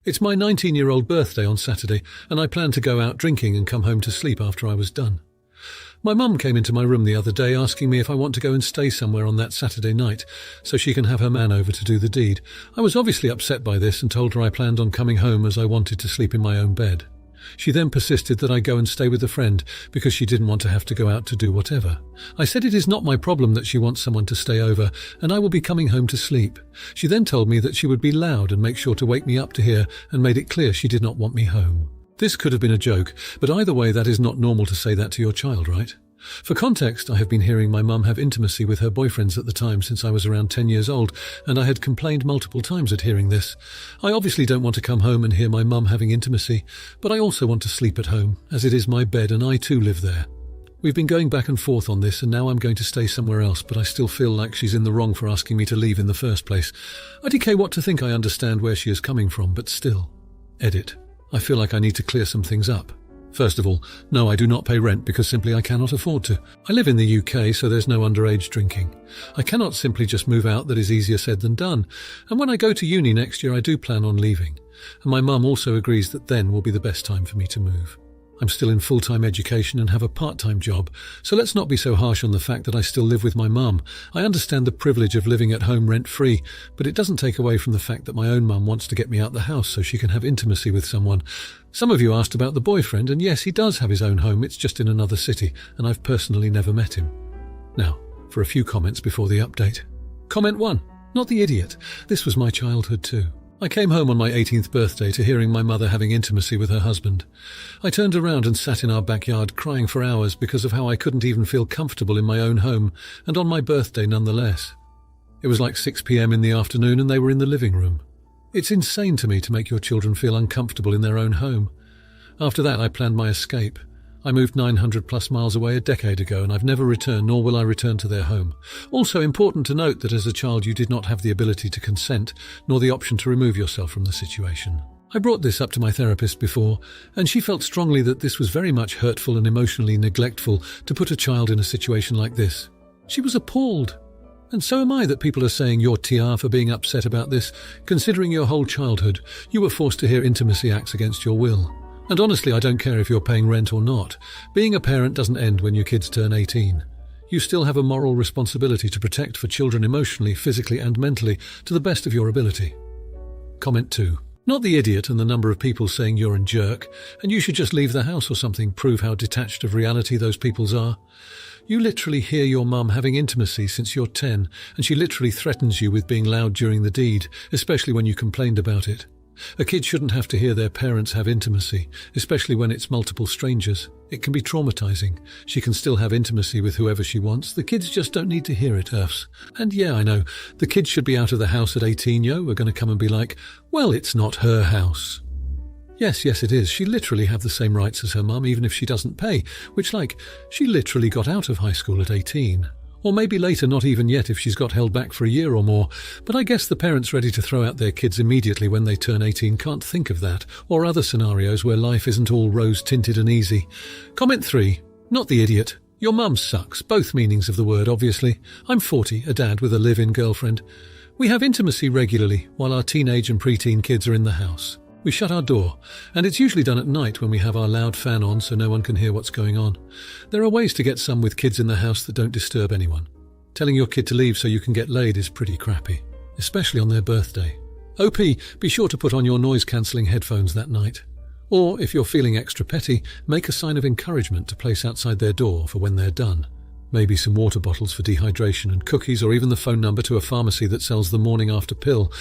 It's my 19-year-old birthday on Saturday, and I planned to go out drinking and come home to sleep after I was done. My mum came into my room the other day asking me if I want to go and stay somewhere on that Saturday night so she can have her man over to do the deed. I was obviously upset by this and told her I planned on coming home as I wanted to sleep in my own bed. She then persisted that I go and stay with a friend because she didn't want to have to go out to do whatever. I said it is not my problem that she wants someone to stay over, and I will be coming home to sleep. She then told me that she would be loud and make sure to wake me up to hear, and made it clear she did not want me home. This could have been a joke, but either way that is not normal to say that to your child, right? For context, I have been hearing my mum have intimacy with her boyfriends at the time since I was around 10 years old, and I had complained multiple times at hearing this. I obviously don't want to come home and hear my mum having intimacy, but I also want to sleep at home, as it is my bed and I too live there. We've been going back and forth on this, and now I'm going to stay somewhere else, but I still feel like she's in the wrong for asking me to leave in the first place. IDK what to think I understand where she is coming from, but still. Edit. I feel like I need to clear some things up. First of all, no, I do not pay rent because simply I cannot afford to. I live in the UK, so there's no underage drinking. I cannot simply just move out, that is easier said than done. And when I go to uni next year, I do plan on leaving. And my mum also agrees that then will be the best time for me to move. I'm still in full-time education and have a part-time job, so let's not be so harsh on the fact that I still live with my mum. I understand the privilege of living at home rent-free, but it doesn't take away from the fact that my own mum wants to get me out the house so she can have intimacy with someone. Some of you asked about the boyfriend, and yes, he does have his own home, it's just in another city, and I've personally never met him. Now, for a few comments before the update. Comment 1. Not the idiot. This was my childhood too. I came home on my 18th birthday to hearing my mother having intimacy with her husband. I turned around and sat in our backyard crying for hours because of how I couldn't even feel comfortable in my own home, and on my birthday nonetheless. It was like 6 p.m. in the afternoon and they were in the living room. It's insane to me to make your children feel uncomfortable in their own home. After that, I planned my escape. I moved 900 plus miles away a decade ago, and I've never returned, nor will I return to their home. Also important to note that as a child you did not have the ability to consent, nor the option to remove yourself from the situation. I brought this up to my therapist before, and she felt strongly that this was very much hurtful and emotionally neglectful to put a child in a situation like this. She was appalled. And so am I that people are saying you're TR for being upset about this, considering your whole childhood you were forced to hear intimacy acts against your will. And honestly, I don't care if you're paying rent or not. Being a parent doesn't end when your kids turn 18. You still have a moral responsibility to protect for children emotionally, physically and mentally to the best of your ability. Comment 2. Not the idiot and the number of people saying you're a jerk, and you should just leave the house or something, prove how detached of reality those peoples are. You literally hear your mum having intimacy since you're 10, and she literally threatens you with being loud during the deed, especially when you complained about it. A kid shouldn't have to hear their parents have intimacy, especially when it's multiple strangers. It can be traumatizing. She can still have intimacy with whoever she wants. The kids just don't need to hear it, earths. And yeah, I know, the kids should be out of the house at 18, We're going to come and be like, well, it's not her house. Yes, it is. She literally have the same rights as her mum, even if she doesn't pay, which she literally got out of high school at 18. Or maybe later, not even yet if she's got held back for a year or more. But I guess the parents ready to throw out their kids immediately when they turn 18 can't think of that, or other scenarios where life isn't all rose-tinted and easy. Comment 3. Not the idiot. Your mum sucks, both meanings of the word, obviously. I'm 40, a dad with a live-in girlfriend. We have intimacy regularly, while our teenage and preteen kids are in the house. We shut our door, and it's usually done at night when we have our loud fan on so no one can hear what's going on. There are ways to get some with kids in the house that don't disturb anyone. Telling your kid to leave so you can get laid is pretty crappy, especially on their birthday. OP, be sure to put on your noise-cancelling headphones that night. Or, if you're feeling extra petty, make a sign of encouragement to place outside their door for when they're done. Maybe some water bottles for dehydration and cookies, or even the phone number to a pharmacy that sells the morning after pill.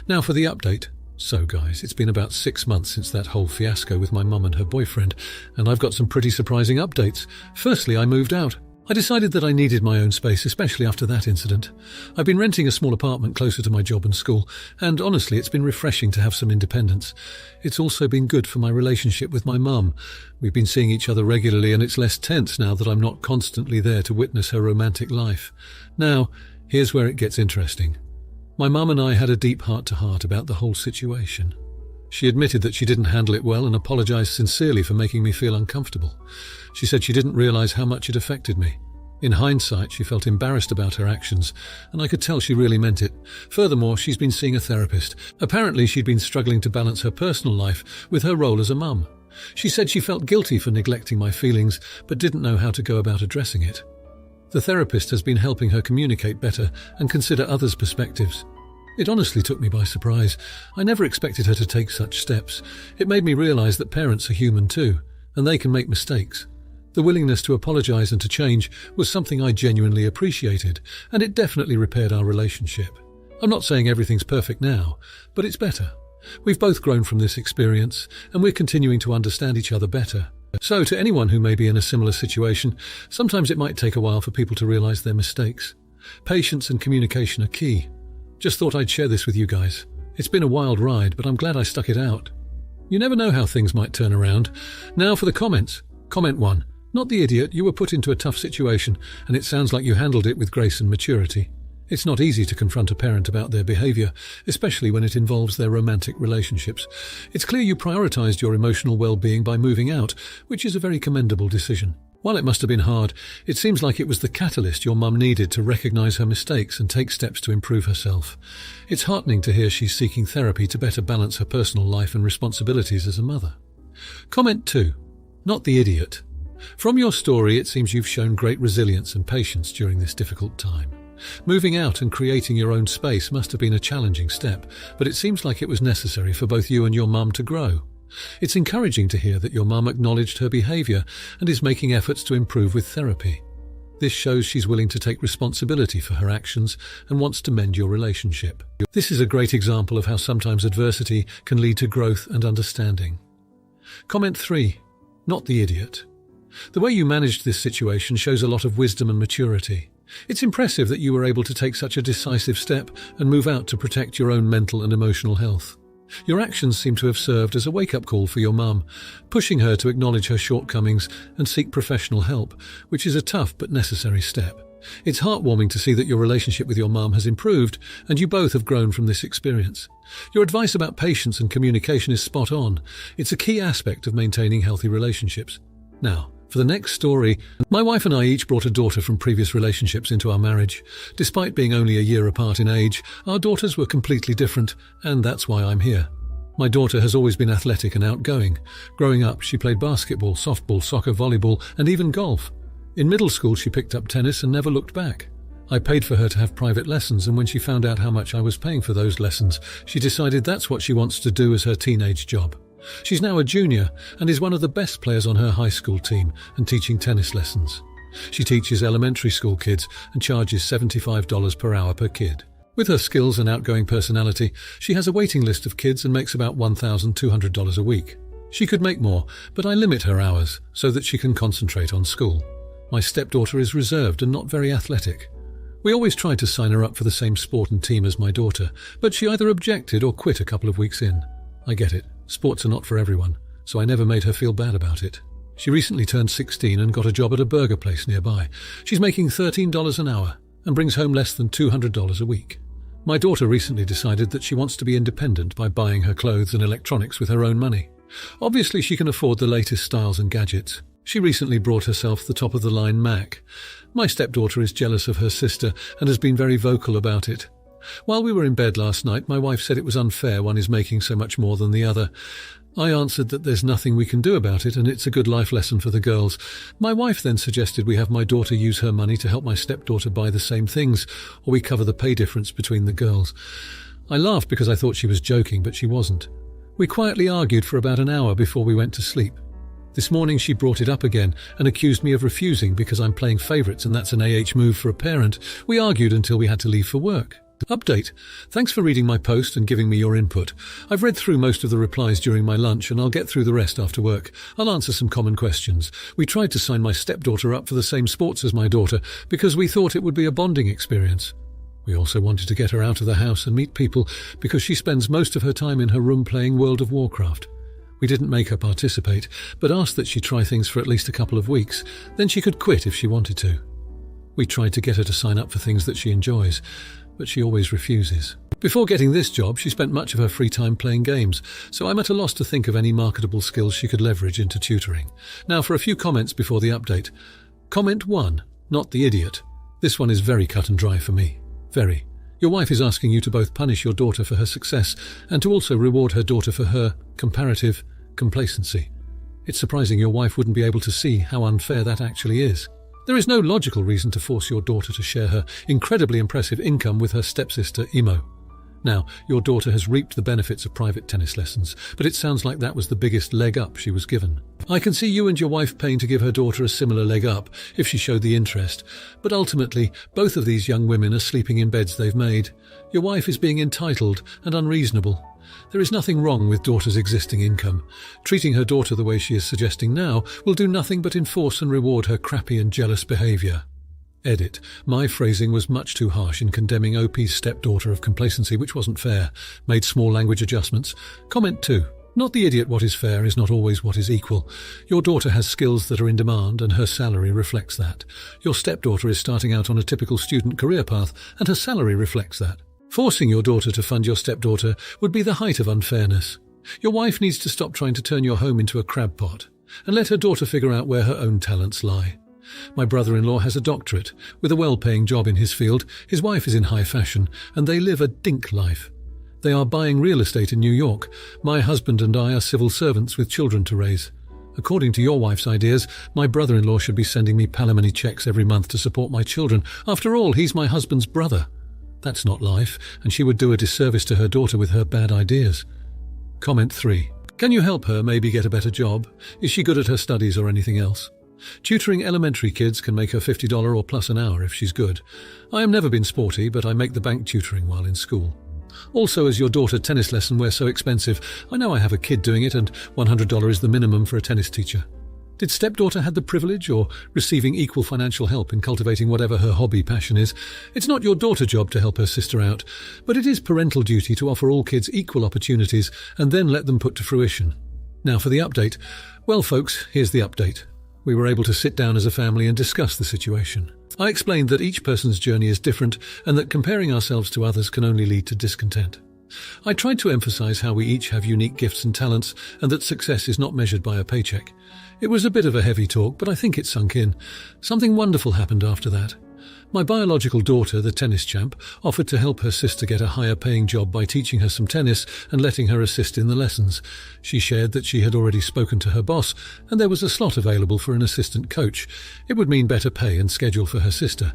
Now for the update. So guys, it's been about 6 months since that whole fiasco with my mum and her boyfriend, and I've got some pretty surprising updates. Firstly, I moved out. I decided that I needed my own space, especially after that incident. I've been renting a small apartment closer to my job and school, and honestly, it's been refreshing to have some independence. It's also been good for my relationship with my mum. We've been seeing each other regularly, and it's less tense now that I'm not constantly there to witness her romantic life. Now, here's where it gets interesting. My mum and I had a deep heart-to-heart about the whole situation. She admitted that she didn't handle it well and apologized sincerely for making me feel uncomfortable. She said she didn't realize how much it affected me. In hindsight, she felt embarrassed about her actions, and I could tell she really meant it. Furthermore, she's been seeing a therapist. Apparently, she'd been struggling to balance her personal life with her role as a mum. She said she felt guilty for neglecting my feelings, but didn't know how to go about addressing it. The therapist has been helping her communicate better and consider others' perspectives. It honestly took me by surprise. I never expected her to take such steps. It made me realize that parents are human too, and they can make mistakes. The willingness to apologize and to change was something I genuinely appreciated, and it definitely repaired our relationship. I'm not saying everything's perfect now, but it's better. We've both grown from this experience, and we're continuing to understand each other better. So, to anyone who may be in a similar situation, sometimes it might take a while for people to realize their mistakes. Patience and communication are key. Just thought I'd share this with you guys. It's been a wild ride, but I'm glad I stuck it out. You never know how things might turn around. Now for the comments. Comment 1. Not the idiot, you were put into a tough situation, and it sounds like you handled it with grace and maturity. It's not easy to confront a parent about their behavior, especially when it involves their romantic relationships. It's clear you prioritized your emotional well-being by moving out, which is a very commendable decision. While it must have been hard, it seems like it was the catalyst your mum needed to recognize her mistakes and take steps to improve herself. It's heartening to hear she's seeking therapy to better balance her personal life and responsibilities as a mother. Comment 2. Not the idiot. From your story, it seems you've shown great resilience and patience during this difficult time. Moving out and creating your own space must have been a challenging step, but it seems like it was necessary for both you and your mum to grow. It's encouraging to hear that your mum acknowledged her behaviour and is making efforts to improve with therapy. This shows she's willing to take responsibility for her actions and wants to mend your relationship. This is a great example of how sometimes adversity can lead to growth and understanding. Comment 3. Not the idiot. The way you managed this situation shows a lot of wisdom and maturity. It's impressive that you were able to take such a decisive step and move out to protect your own mental and emotional health. Your actions seem to have served as a wake-up call for your mum, pushing her to acknowledge her shortcomings and seek professional help, which is a tough but necessary step. It's heartwarming to see that your relationship with your mum has improved and you both have grown from this experience. Your advice about patience and communication is spot on. It's a key aspect of maintaining healthy relationships. Now, for the next story, my wife and I each brought a daughter from previous relationships into our marriage. Despite being only a year apart in age, our daughters were completely different, and that's why I'm here. My daughter has always been athletic and outgoing. Growing up, she played basketball, softball, soccer, volleyball, and even golf. In middle school, she picked up tennis and never looked back. I paid for her to have private lessons, and when she found out how much I was paying for those lessons, she decided that's what she wants to do as her teenage job. She's now a junior and is one of the best players on her high school team and teaching tennis lessons. She teaches elementary school kids and charges $75 per hour per kid. With her skills and outgoing personality, she has a waiting list of kids and makes about $1,200 a week. She could make more, but I limit her hours so that she can concentrate on school. My stepdaughter is reserved and not very athletic. We always tried to sign her up for the same sport and team as my daughter, but she either objected or quit a couple of weeks in. I get it. Sports are not for everyone, so I never made her feel bad about it. She recently turned 16 and got a job at a burger place nearby. She's making $13 an hour and brings home less than $200 a week. My daughter recently decided that she wants to be independent by buying her clothes and electronics with her own money. Obviously, she can afford the latest styles and gadgets. She recently bought herself the top-of-the-line Mac. My stepdaughter is jealous of her sister and has been very vocal about it. While we were in bed last night, my wife said it was unfair one is making so much more than the other. I answered that there's nothing we can do about it and it's a good life lesson for the girls. My wife then suggested we have my daughter use her money to help my stepdaughter buy the same things, or we cover the pay difference between the girls. I laughed because I thought she was joking, but she wasn't. We quietly argued for about an hour before we went to sleep. This morning she brought it up again and accused me of refusing because I'm playing favourites and that's an move for a parent. We argued until we had to leave for work. Update. Thanks for reading my post and giving me your input. I've read through most of the replies during my lunch and I'll get through the rest after work. I'll answer some common questions. We tried to sign my stepdaughter up for the same sports as my daughter because we thought it would be a bonding experience. We also wanted to get her out of the house and meet people because she spends most of her time in her room playing World of Warcraft. We didn't make her participate, but asked that she try things for at least a couple of weeks, then she could quit if she wanted to. We tried to get her to sign up for things that she enjoys, but she always refuses. Before getting this job, she spent much of her free time playing games, so I'm at a loss to think of any marketable skills she could leverage into tutoring. Now for a few comments before the update. Comment 1. Not the idiot. This one is very cut and dry for me. Very. Your wife is asking you to both punish your daughter for her success and to also reward her daughter for her comparative complacency. It's surprising your wife wouldn't be able to see how unfair that actually is. There is no logical reason to force your daughter to share her incredibly impressive income with her stepsister, Imo. Now, your daughter has reaped the benefits of private tennis lessons, but it sounds like that was the biggest leg up she was given. I can see you and your wife paying to give her daughter a similar leg up if she showed the interest, but ultimately, both of these young women are sleeping in beds they've made. Your wife is being entitled and unreasonable. There is nothing wrong with daughter's existing income. Treating her daughter the way she is suggesting now will do nothing but enforce and reward her crappy and jealous behaviour. Edit. My phrasing was much too harsh in condemning OP's stepdaughter of complacency, which wasn't fair. Made small language adjustments. Comment 2. Not the idiot. What is fair is not always what is equal. Your daughter has skills that are in demand and her salary reflects that. Your stepdaughter is starting out on a typical student career path and her salary reflects that. Forcing your daughter to fund your stepdaughter would be the height of unfairness. Your wife needs to stop trying to turn your home into a crab pot and let her daughter figure out where her own talents lie. My brother-in-law has a doctorate, with a well-paying job in his field. His wife is in high fashion, and they live a dink life. They are buying real estate in New York. My husband and I are civil servants with children to raise. According to your wife's ideas, my brother-in-law should be sending me palimony checks every month to support my children. After all, he's my husband's brother. That's not life, and she would do a disservice to her daughter with her bad ideas. Comment 3. Can you help her maybe get a better job? Is she good at her studies or anything else? Tutoring elementary kids can make her $50 or plus an hour if she's good. I have never been sporty, but I make the bank tutoring while in school. Also, as your daughter tennis lesson were so expensive, I know I have a kid doing it and $100 is the minimum for a tennis teacher. Did stepdaughter have the privilege or receiving equal financial help in cultivating whatever her hobby passion is? It's not your daughter's job to help her sister out, but it is parental duty to offer all kids equal opportunities and then let them put to fruition. Now for the update. Well folks, here's the update. We were able to sit down as a family and discuss the situation. I explained that each person's journey is different and that comparing ourselves to others can only lead to discontent. I tried to emphasize how we each have unique gifts and talents and that success is not measured by a paycheck. It was a bit of a heavy talk, but I think it sunk in. Something wonderful happened after that. My biological daughter, the tennis champ, offered to help her sister get a higher-paying job by teaching her some tennis and letting her assist in the lessons. She shared that she had already spoken to her boss, and there was a slot available for an assistant coach. It would mean better pay and schedule for her sister.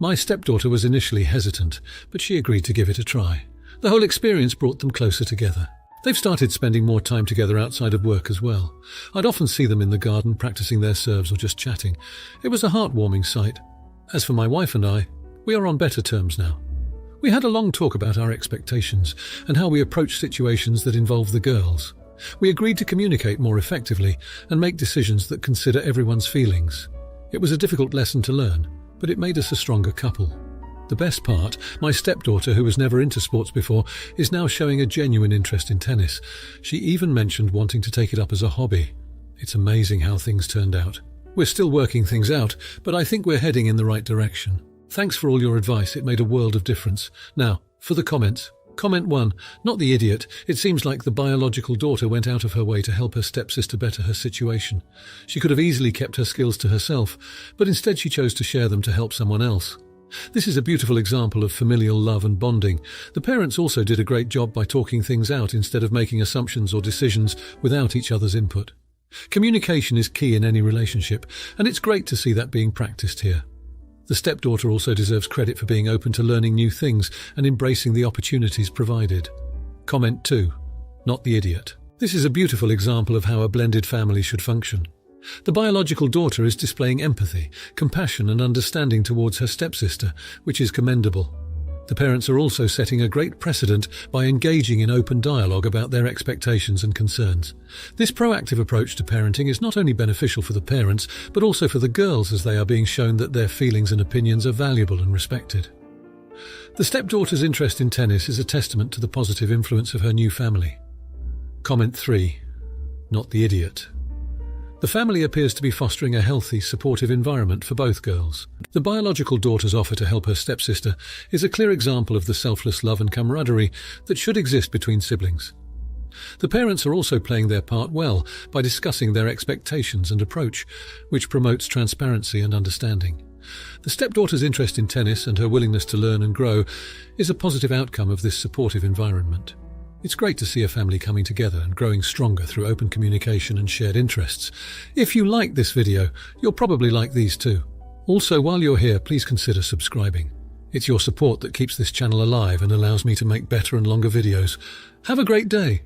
My stepdaughter was initially hesitant, but she agreed to give it a try. The whole experience brought them closer together. They've started spending more time together outside of work as well. I'd often see them in the garden practicing their serves or just chatting. It was a heartwarming sight. As for my wife and I, we are on better terms now. We had a long talk about our expectations and how we approach situations that involve the girls. We agreed to communicate more effectively and make decisions that consider everyone's feelings. It was a difficult lesson to learn, but it made us a stronger couple. The best part, my stepdaughter, who was never into sports before, is now showing a genuine interest in tennis. She even mentioned wanting to take it up as a hobby. It's amazing how things turned out. We're still working things out, but I think we're heading in the right direction. Thanks for all your advice, it made a world of difference. Now, for the comments. Comment 1. Not the idiot. It seems like the biological daughter went out of her way to help her stepsister better her situation. She could have easily kept her skills to herself, but instead she chose to share them to help someone else. This is a beautiful example of familial love and bonding. The parents also did a great job by talking things out instead of making assumptions or decisions without each other's input. Communication is key in any relationship, and it's great to see that being practiced here. The stepdaughter also deserves credit for being open to learning new things and embracing the opportunities provided. Comment 2. Not the idiot. This is a beautiful example of how a blended family should function. The biological daughter is displaying empathy, compassion and understanding towards her stepsister, which is commendable. The parents are also setting a great precedent by engaging in open dialogue about their expectations and concerns. This proactive approach to parenting is not only beneficial for the parents, but also for the girls, as they are being shown that their feelings and opinions are valuable and respected. The stepdaughter's interest in tennis is a testament to the positive influence of her new family. Comment 3. Not the idiot. The family appears to be fostering a healthy, supportive environment for both girls. The biological daughter's offer to help her stepsister is a clear example of the selfless love and camaraderie that should exist between siblings. The parents are also playing their part well by discussing their expectations and approach, which promotes transparency and understanding. The stepdaughter's interest in tennis and her willingness to learn and grow is a positive outcome of this supportive environment. It's great to see a family coming together and growing stronger through open communication and shared interests. If you like this video, you'll probably like these too. Also, while you're here, please consider subscribing. It's your support that keeps this channel alive and allows me to make better and longer videos. Have a great day.